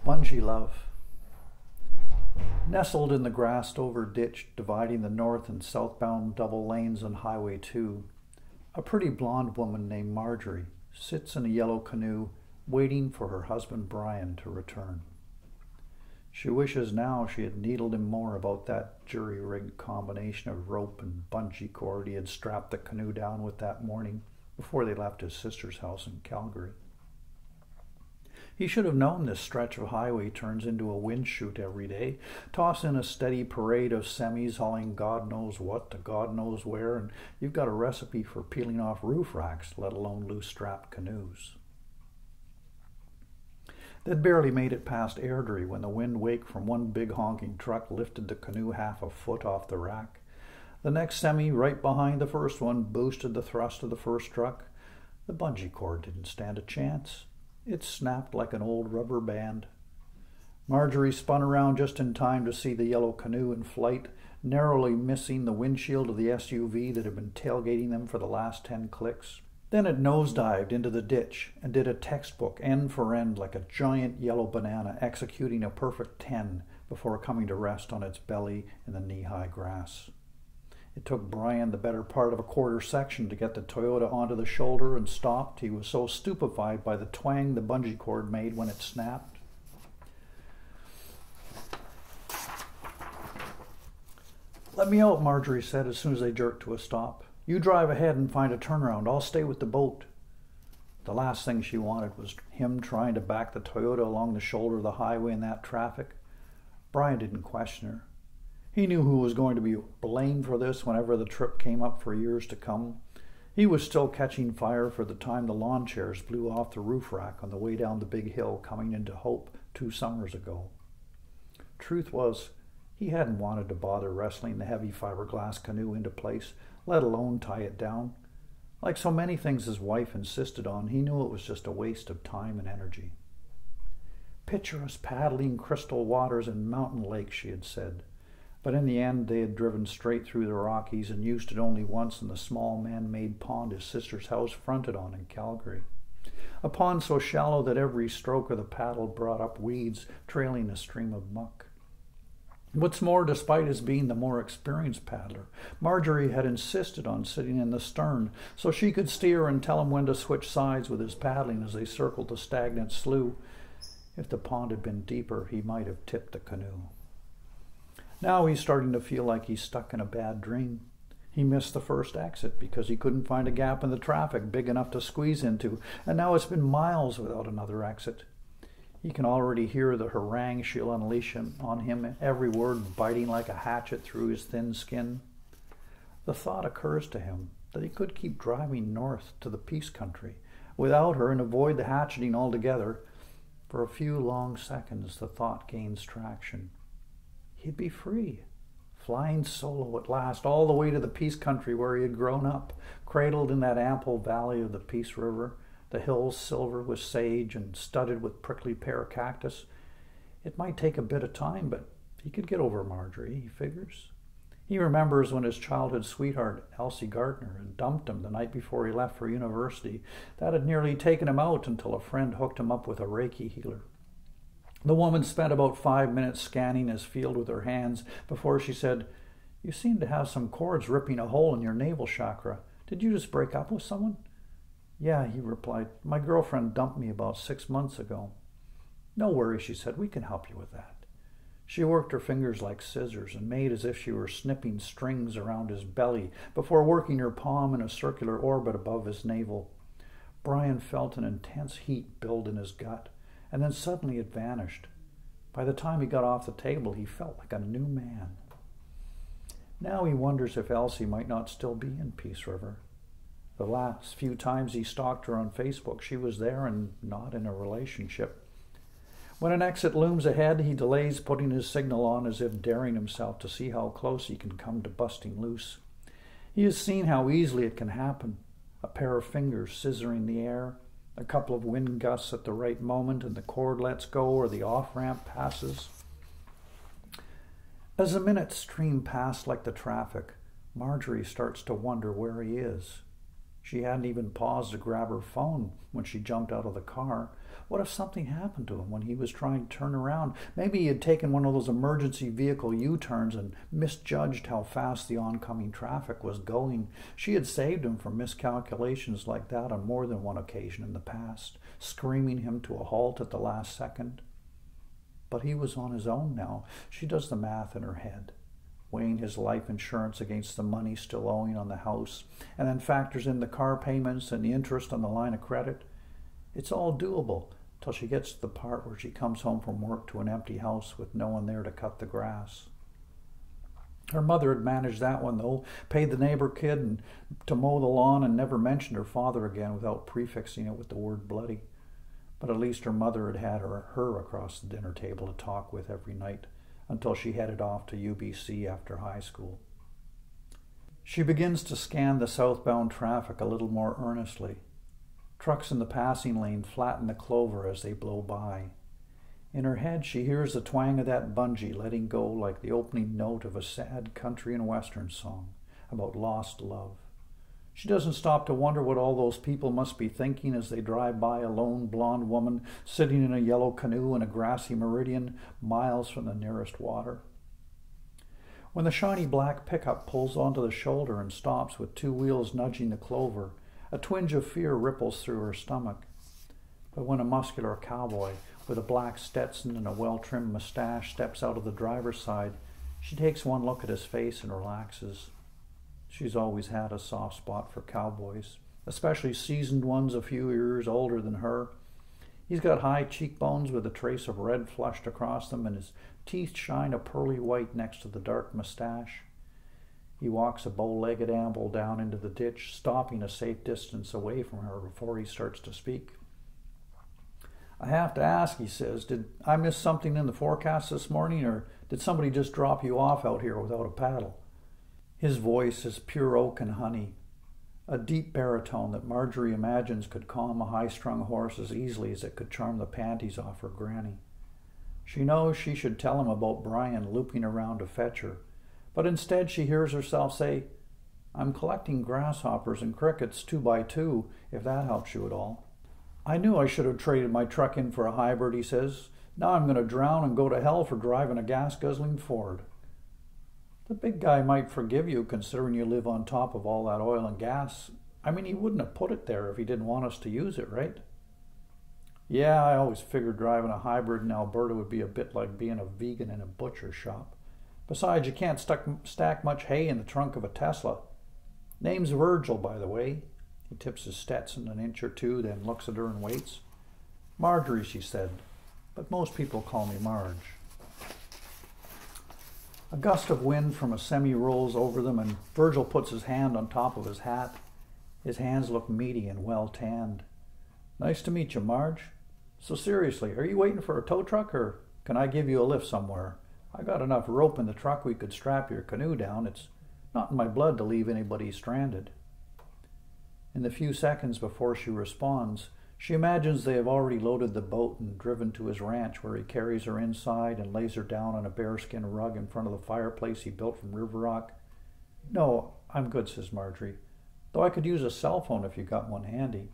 Bungee love. Nestled in the grassed over ditch dividing the north and southbound double lanes on Highway 2, a pretty blonde woman named Marjorie sits in a yellow canoe waiting for her husband Brian to return. She wishes now she had needled him more about that jury-rigged combination of rope and bungee cord he had strapped the canoe down with that morning before they left his sister's house in Calgary. He should have known this stretch of highway turns into a wind chute every day. Toss in a steady parade of semis hauling God knows what to God knows where, and you've got a recipe for peeling off roof racks, let alone loose-strapped canoes. They'd barely made it past Airdrie when the wind wake from one big honking truck lifted the canoe half a foot off the rack. The next semi, right behind the first one, boosted the thrust of the first truck. The bungee cord didn't stand a chance. It snapped like an old rubber band. Marjorie spun around just in time to see the yellow canoe in flight, narrowly missing the windshield of the SUV that had been tailgating them for the last 10 clicks. Then it nosedived into the ditch and did a textbook end for end like a giant yellow banana executing a perfect 10 before coming to rest on its belly in the knee-high grass. It took Brian the better part of a quarter section to get the Toyota onto the shoulder and stopped. He was so stupefied by the twang the bungee cord made when it snapped. "Let me out," Marjorie said as soon as they jerked to a stop. "You drive ahead and find a turnaround. I'll stay with the boat." The last thing she wanted was him trying to back the Toyota along the shoulder of the highway in that traffic. Brian didn't question her. He knew who was going to be blamed for this whenever the trip came up for years to come. He was still catching fire for the time the lawn chairs blew off the roof rack on the way down the big hill coming into Hope 2 summers ago. Truth was, he hadn't wanted to bother wrestling the heavy fiberglass canoe into place, let alone tie it down. Like so many things his wife insisted on, he knew it was just a waste of time and energy. "Picture us paddling crystal waters in mountain lakes," she had said. But in the end, they had driven straight through the Rockies and used it only once in the small man-made pond his sister's house fronted on in Calgary. A pond so shallow that every stroke of the paddle brought up weeds, trailing a stream of muck. What's more, despite his being the more experienced paddler, Marjorie had insisted on sitting in the stern so she could steer and tell him when to switch sides with his paddling as they circled the stagnant slough. If the pond had been deeper, he might have tipped the canoe. Now he's starting to feel like he's stuck in a bad dream. He missed the first exit because he couldn't find a gap in the traffic big enough to squeeze into, and now it's been miles without another exit. He can already hear the harangue she'll unleash on him, every word biting like a hatchet through his thin skin. The thought occurs to him that he could keep driving north to the Peace Country without her and avoid the hatcheting altogether. For a few long seconds, the thought gains traction. He'd be free, flying solo at last, all the way to the Peace Country where he had grown up, cradled in that ample valley of the Peace River, the hills silver with sage and studded with prickly pear cactus. It might take a bit of time, but he could get over Marjorie, he figures. He remembers when his childhood sweetheart, Elsie Gardner, had dumped him the night before he left for university. That had nearly taken him out until a friend hooked him up with a Reiki healer. The woman spent about 5 minutes scanning his field with her hands before she said, "You seem to have some cords ripping a hole in your navel chakra. Did you just break up with someone?" "Yeah," he replied. "My girlfriend dumped me about 6 months ago." "No worries," she said. "We can help you with that." She worked her fingers like scissors and made as if she were snipping strings around his belly before working her palm in a circular orbit above his navel. Brian felt an intense heat build in his gut, and then suddenly it vanished. By the time he got off the table, he felt like a new man. Now he wonders if Elsie might not still be in Peace River. The last few times he stalked her on Facebook, she was there and not in a relationship. When an exit looms ahead, he delays putting his signal on as if daring himself to see how close he can come to busting loose. He has seen how easily it can happen. A pair of fingers scissoring the air, a couple of wind gusts at the right moment, and the cord lets go or the off-ramp passes. As the minutes stream past like the traffic, Marjorie starts to wonder where he is. She hadn't even paused to grab her phone when she jumped out of the car. What if something happened to him when he was trying to turn around? Maybe he had taken one of those emergency vehicle U-turns and misjudged how fast the oncoming traffic was going. She had saved him from miscalculations like that on more than one occasion in the past, screaming him to a halt at the last second. But he was on his own now. She does the math in her head, weighing his life insurance against the money still owing on the house, and then factors in the car payments and the interest on the line of credit. It's all doable till she gets to the part where she comes home from work to an empty house with no one there to cut the grass. Her mother had managed that one, though, paid the neighbor kid to mow the lawn and never mentioned her father again without prefixing it with the word bloody. But at least her mother had had her across the dinner table to talk with every night, until she headed off to UBC after high school. She begins to scan the southbound traffic a little more earnestly. Trucks in the passing lane flatten the clover as they blow by. In her head, she hears the twang of that bungee letting go like the opening note of a sad country and western song about lost love. She doesn't stop to wonder what all those people must be thinking as they drive by a lone blonde woman sitting in a yellow canoe in a grassy meridian miles from the nearest water. When the shiny black pickup pulls onto the shoulder and stops with two wheels nudging the clover, a twinge of fear ripples through her stomach. But when a muscular cowboy with a black Stetson and a well-trimmed mustache steps out of the driver's side, she takes one look at his face and relaxes. She's always had a soft spot for cowboys, especially seasoned ones a few years older than her. He's got high cheekbones with a trace of red flushed across them, and his teeth shine a pearly white next to the dark mustache. He walks a bow-legged amble down into the ditch, stopping a safe distance away from her before he starts to speak. "I have to ask," he says, "did I miss something in the forecast this morning, or did somebody just drop you off out here without a paddle?" His voice is pure oak and honey, a deep baritone that Marjorie imagines could calm a high-strung horse as easily as it could charm the panties off her granny. She knows she should tell him about Brian looping around to fetch her, but instead she hears herself say, "I'm collecting grasshoppers and crickets 2x2, if that helps you at all." "I knew I should have traded my truck in for a hybrid," he says. "Now I'm going to drown and go to hell for driving a gas-guzzling Ford." "The big guy might forgive you, considering you live on top of all that oil and gas. I mean, he wouldn't have put it there if he didn't want us to use it, right?" "Yeah, I always figured driving a hybrid in Alberta would be a bit like being a vegan in a butcher shop. Besides, you can't stack much hay in the trunk of a Tesla. Name's Virgil, by the way." He tips his Stetson an inch or two, then looks at her and waits. "Marjorie," she said, "but most people call me Marge." A gust of wind from a semi rolls over them, and Virgil puts his hand on top of his hat. His hands look meaty and well tanned. "Nice to meet you, Marge. So seriously, are you waiting for a tow truck, or can I give you a lift somewhere? I got enough rope in the truck we could strap your canoe down. It's not in my blood to leave anybody stranded." In the few seconds before she responds, she imagines they have already loaded the boat and driven to his ranch, where he carries her inside and lays her down on a bearskin rug in front of the fireplace he built from river rock. "No, I'm good," says Marjorie, "though I could use a cell phone if you got one handy."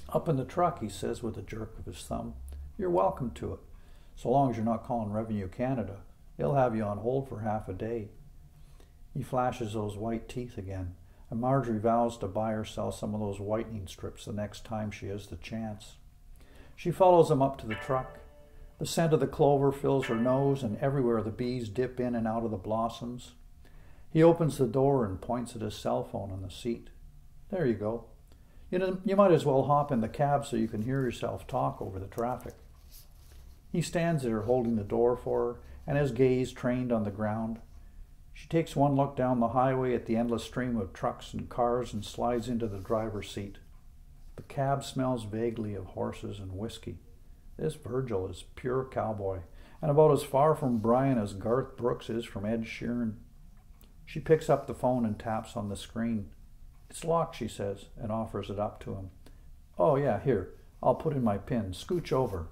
"Up in the truck," he says with a jerk of his thumb. "You're welcome to it, so long as you're not calling Revenue Canada. They'll have you on hold for half a day." He flashes those white teeth again, and Marjorie vows to buy herself some of those whitening strips the next time she has the chance. She follows him up to the truck. The scent of the clover fills her nose, and everywhere the bees dip in and out of the blossoms. He opens the door and points at his cell phone on the seat. "There you go. You might as well hop in the cab so you can hear yourself talk over the traffic." He stands there holding the door for her, and his gaze trained on the ground. She takes one look down the highway at the endless stream of trucks and cars and slides into the driver's seat. The cab smells vaguely of horses and whiskey. This Virgil is pure cowboy, and about as far from Brian as Garth Brooks is from Ed Sheeran. She picks up the phone and taps on the screen. "It's locked," she says, and offers it up to him. "Oh yeah, here, I'll put in my PIN. Scooch over."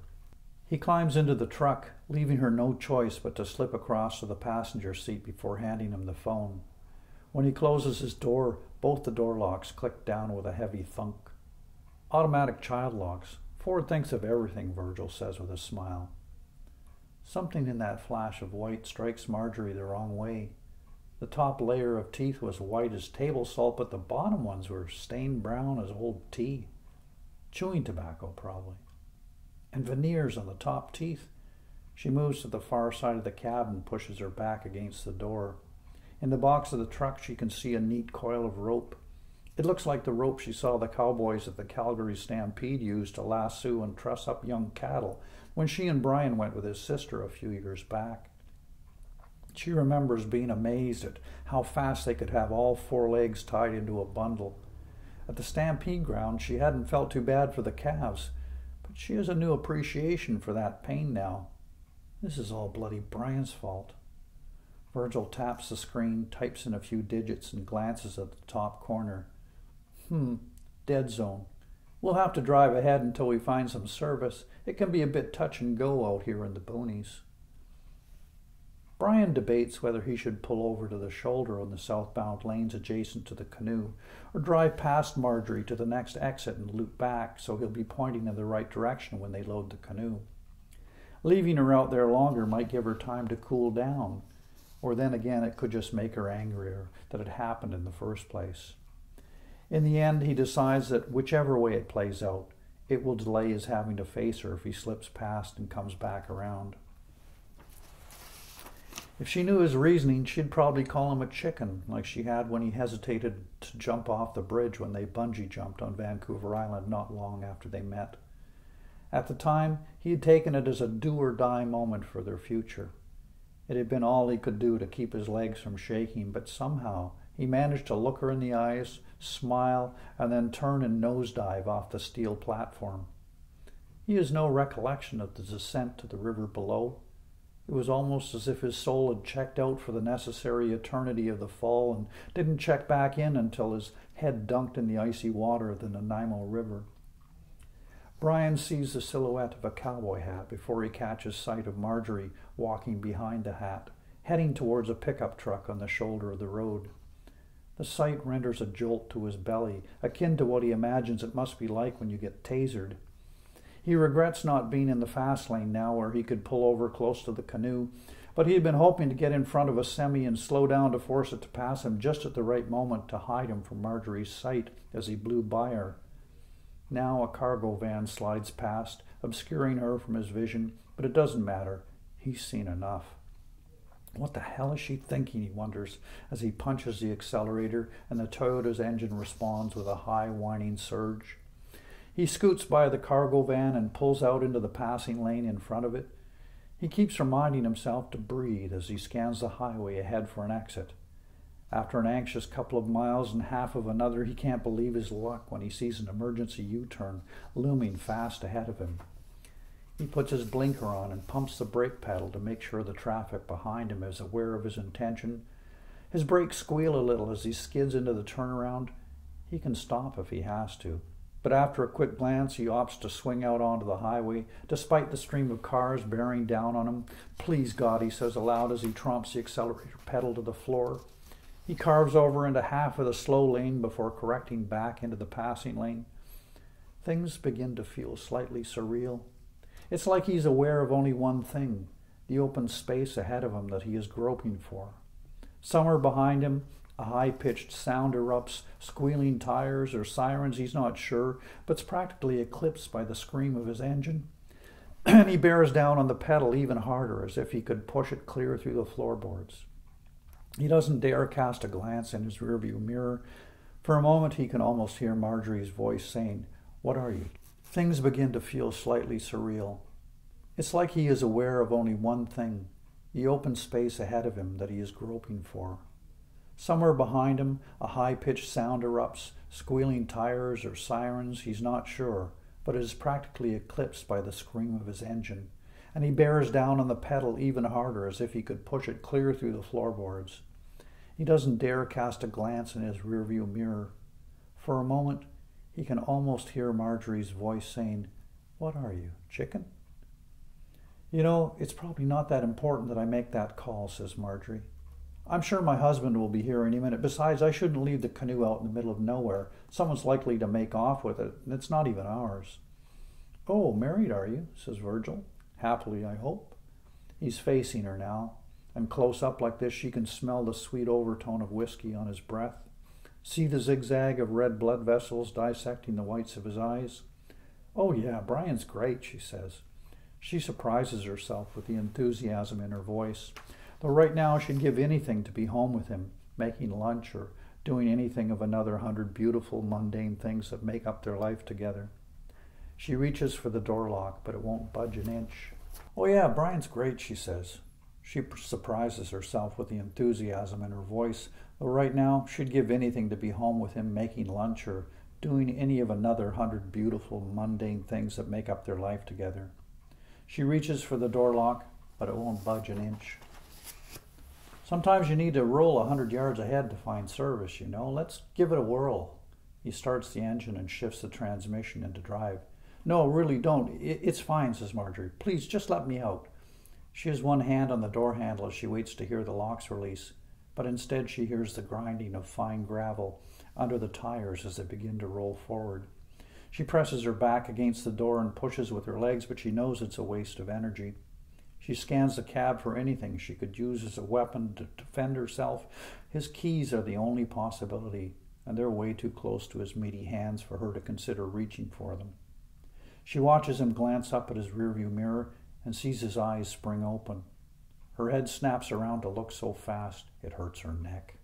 He climbs into the truck, leaving her no choice but to slip across to the passenger seat before handing him the phone. When he closes his door, both the door locks click down with a heavy thunk. Automatic child locks, Ford thinks of everything, Virgil says with a smile. Something in that flash of white strikes Marjorie the wrong way. The top layer of teeth was white as table salt, but the bottom ones were stained brown as old tea. Chewing tobacco, probably. And veneers on the top teeth. She moves to the far side of the cab and pushes her back against the door. In the box of the truck, she can see a neat coil of rope. It looks like the rope she saw the cowboys at the Calgary Stampede use to lasso and truss up young cattle when she and Brian went with his sister a few years back. She remembers being amazed at how fast they could have all 4 legs tied into a bundle. At the Stampede ground, she hadn't felt too bad for the calves, but she has a new appreciation for that pain now. This is all bloody Brian's fault. Virgil taps the screen, types in a few digits, and glances at the top corner. Dead zone. We'll have to drive ahead until we find some service. It can be a bit touch and go out here in the boonies. Brian debates whether he should pull over to the shoulder on the southbound lanes adjacent to the canoe, or drive past Marjorie to the next exit and loop back so he'll be pointing in the right direction when they load the canoe. Leaving her out there longer might give her time to cool down, or then again it could just make her angrier that it happened in the first place. In the end, he decides that whichever way it plays out, it will delay his having to face her if he slips past and comes back around. If she knew his reasoning, she'd probably call him a chicken, like she had when he hesitated to jump off the bridge when they bungee jumped on Vancouver Island not long after they met. At the time, he had taken it as a do-or-die moment for their future. It had been all he could do to keep his legs from shaking, but somehow he managed to look her in the eyes, smile, and then turn and nosedive off the steel platform. He has no recollection of the descent to the river below. It was almost as if his soul had checked out for the necessary eternity of the fall and didn't check back in until his head dunked in the icy water of the Nanaimo River. Brian sees the silhouette of a cowboy hat before he catches sight of Marjorie walking behind the hat, heading towards a pickup truck on the shoulder of the road. The sight renders a jolt to his belly, akin to what he imagines it must be like when you get tasered. He regrets not being in the fast lane now where he could pull over close to the canoe, but he had been hoping to get in front of a semi and slow down to force it to pass him just at the right moment to hide him from Marjorie's sight as he blew by her. Now a cargo van slides past, obscuring her from his vision, but it doesn't matter. He's seen enough. What the hell is she thinking, he wonders, as he punches the accelerator and the Toyota's engine responds with a high whining surge. He scoots by the cargo van and pulls out into the passing lane in front of it. He keeps reminding himself to breathe as he scans the highway ahead for an exit. After an anxious couple of miles and half of another, he can't believe his luck when he sees an emergency U-turn looming fast ahead of him. He puts his blinker on and pumps the brake pedal to make sure the traffic behind him is aware of his intention. His brakes squeal a little as he skids into the turnaround. He can stop if he has to, but after a quick glance, he opts to swing out onto the highway, despite the stream of cars bearing down on him. "Please God," he says aloud as he tromps the accelerator pedal to the floor. He carves over into half of the slow lane before correcting back into the passing lane. Things begin to feel slightly surreal. It's like he's aware of only one thing, the open space ahead of him that he is groping for. Somewhere behind him, a high-pitched sound erupts, squealing tires or sirens, he's not sure, but it's practically eclipsed by the scream of his engine. And he bears down on the pedal even harder, as if he could push it clear through the floorboards. He doesn't dare cast a glance in his rearview mirror. For a moment he can almost hear Marjorie's voice saying, "What are you?" Things begin to feel slightly surreal. It's like he is aware of only one thing, the open space ahead of him that he is groping for. Somewhere behind him, a high-pitched sound erupts, squealing tires or sirens, he's not sure, but it is practically eclipsed by the scream of his engine, and he bears down on the pedal even harder as if he could push it clear through the floorboards. He doesn't dare cast a glance in his rearview mirror. For a moment, he can almost hear Marjorie's voice saying, "What are you, chicken?" "You know, it's probably not that important that I make that call," says Marjorie. "I'm sure my husband will be here any minute. Besides, I shouldn't leave the canoe out in the middle of nowhere. Someone's likely to make off with it, and it's not even ours." Oh, married are you? Says Virgil. Happily, I hope. He's facing her now, and close up like this she can smell the sweet overtone of whiskey on his breath. See the zigzag of red blood vessels dissecting the whites of his eyes. Oh yeah, Brian's great, she says. She surprises herself with the enthusiasm in her voice. Though right now she'd give anything to be home with him, making lunch or doing anything of another 100 beautiful, mundane things that make up their life together. She reaches for the door lock, but it won't budge an inch. Oh yeah, Brian's great, she says. She surprises herself with the enthusiasm in her voice, though right now she'd give anything to be home with him making lunch or doing any of another 100 beautiful, mundane things that make up their life together. She reaches for the door lock, but it won't budge an inch. Sometimes you need to roll 100 yards ahead to find service, you know. Let's give it a whirl. He starts the engine and shifts the transmission into drive. No, really don't. It's fine, says Marjorie. Please, just let me out. She has one hand on the door handle as she waits to hear the locks release, but instead she hears the grinding of fine gravel under the tires as they begin to roll forward. She presses her back against the door and pushes with her legs, but she knows it's a waste of energy. She scans the cab for anything she could use as a weapon to defend herself. His keys are the only possibility, and they're way too close to his meaty hands for her to consider reaching for them. She watches him glance up at his rearview mirror and sees his eyes spring open. Her head snaps around to look so fast it hurts her neck.